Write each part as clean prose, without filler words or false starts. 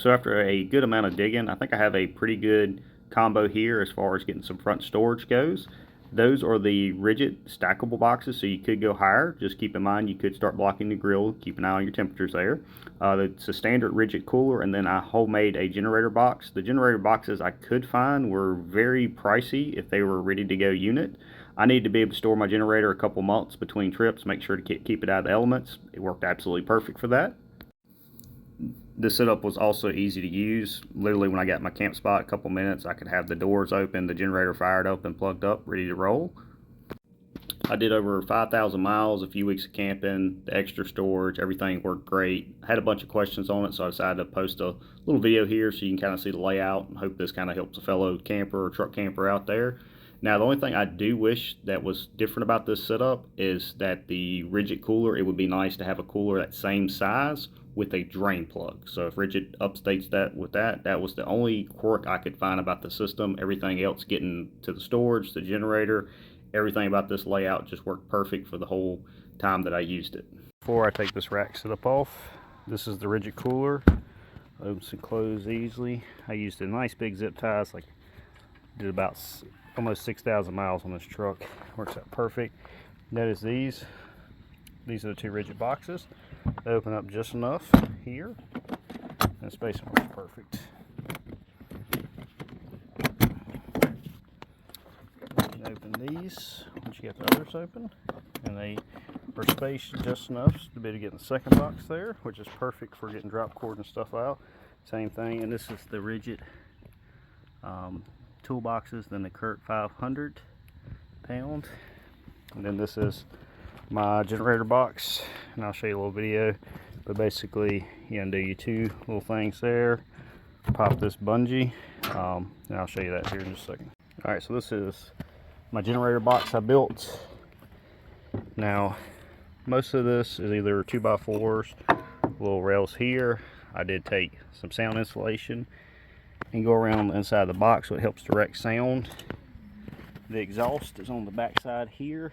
So after a good amount of digging, I think I have a pretty good combo here as far as getting some front storage goes. Those are the rigid stackable boxes, so you could go higher. Just keep in mind you could start blocking the grill. Keep an eye on your temperatures there. It's a standard rigid cooler, and then I homemade a generator box. The generator boxes I could find were very pricey if they were ready to go unit. I need to be able to store my generator a couple months between trips, make sure to keep it out of the elements. It worked absolutely perfect for that. This setup was also easy to use. Literally, when I got my camp spot, a couple minutes, I could have the doors open, the generator fired up and plugged up, ready to roll. I did over 5,000 miles, a few weeks of camping, the extra storage, everything worked great. I had a bunch of questions on it, so I decided to post a little video here so you can kind of see the layout. I hope this kind of helps a fellow camper or truck camper out there. Now, the only thing I do wish that was different about this setup is that the rigid cooler, it would be nice to have a cooler that same size with a drain plug. So if rigid upstates that with that was the only quirk I could find about the system. Everything else, getting to the storage, the generator, everything about this layout just worked perfect for the whole time that I used it. Before I take this rack setup off, this is the rigid cooler. Opens and closes easily. I used a nice big zip ties, like did about almost 6,000 miles on this truck. Works out perfect. Notice these are the two rigid boxes. They open up just enough here, and spacing works perfect. Open these once you get the others open, and they are spaced just enough to be able to get in the second box there, which is perfect for getting drop cord and stuff out. Same thing, and this is the rigid toolboxes, then the Kurt 500 pound, and then this is my generator box, and I'll show you a little video. But basically, you undo your two little things there, pop this bungee, and I'll show you that here in just a second. All right, so this is my generator box I built. Now, most of this is either 2x4s, little rails here. I did take some sound insulation and go around the inside of the box so it helps direct sound. The exhaust is on the back side here.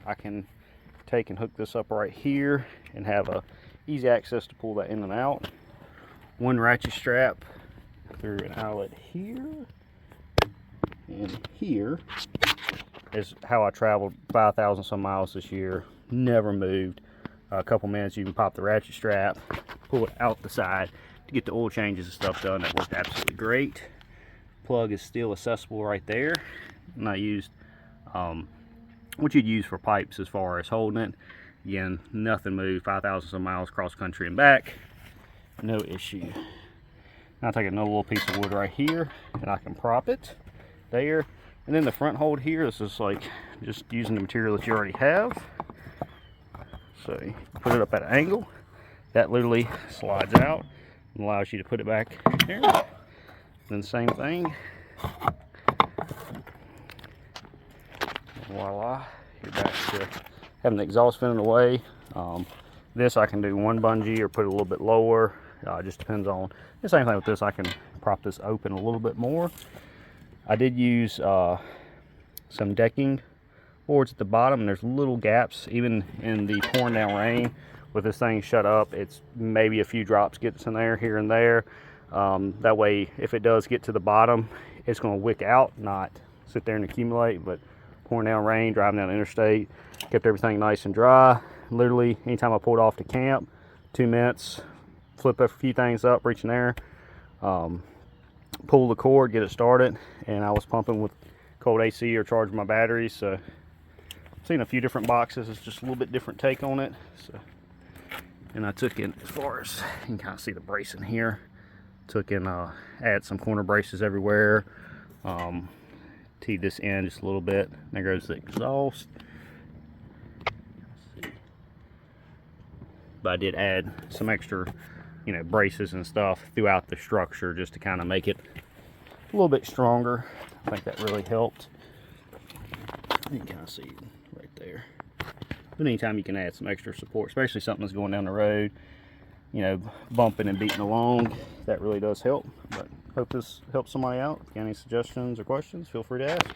I can take and hook this up right here and have a easy access to pull that in and out. One ratchet strap through an outlet here, and here is how I traveled 5,000 some miles this year. Never moved. A couple minutes, you can pop the ratchet strap, pull it out the side to get the oil changes and stuff done. That worked absolutely great. Plug is still accessible right there, and I used what you'd use for pipes as far as holding it. Again, nothing moved. 5,000 some miles cross country and back, no issue. Now I take another little piece of wood right here, and I can prop it there. And then the front hold here is just like just using the material that you already have. So you put it up at an angle. That literally slides out and allows you to put it back there. Then same thing. Voila, you're back to having the exhaust vented away. This I can do one bungee or put it a little bit lower. It just depends on. The same thing with this, I can prop this open a little bit more. I did use some decking boards at the bottom, and there's little gaps even in the pouring down rain. With this thing shut up, it's maybe a few drops gets in there here and there. That way, if it does get to the bottom, it's going to wick out, not sit there and accumulate. But pouring down rain, driving down the interstate, kept everything nice and dry. Literally, anytime I pulled off to camp, 2 minutes, flip a few things up, reach in there, pull the cord, get it started, and I was pumping with cold AC or charging my batteries. So I've seen a few different boxes. It's just a little bit different take on it. So, and I took in, as far as you can kind of see the bracing here, took in, add some corner braces everywhere, teed this in just a little bit. There goes the exhaust. But I did add some extra, braces and stuff throughout the structure just to kind of make it a little bit stronger. I think that really helped. You can kind of see it right there. But anytime you can add some extra support, especially something that's going down the road, bumping and beating along, that really does help. But hope this helps somebody out. If you got any suggestions or questions, feel free to ask.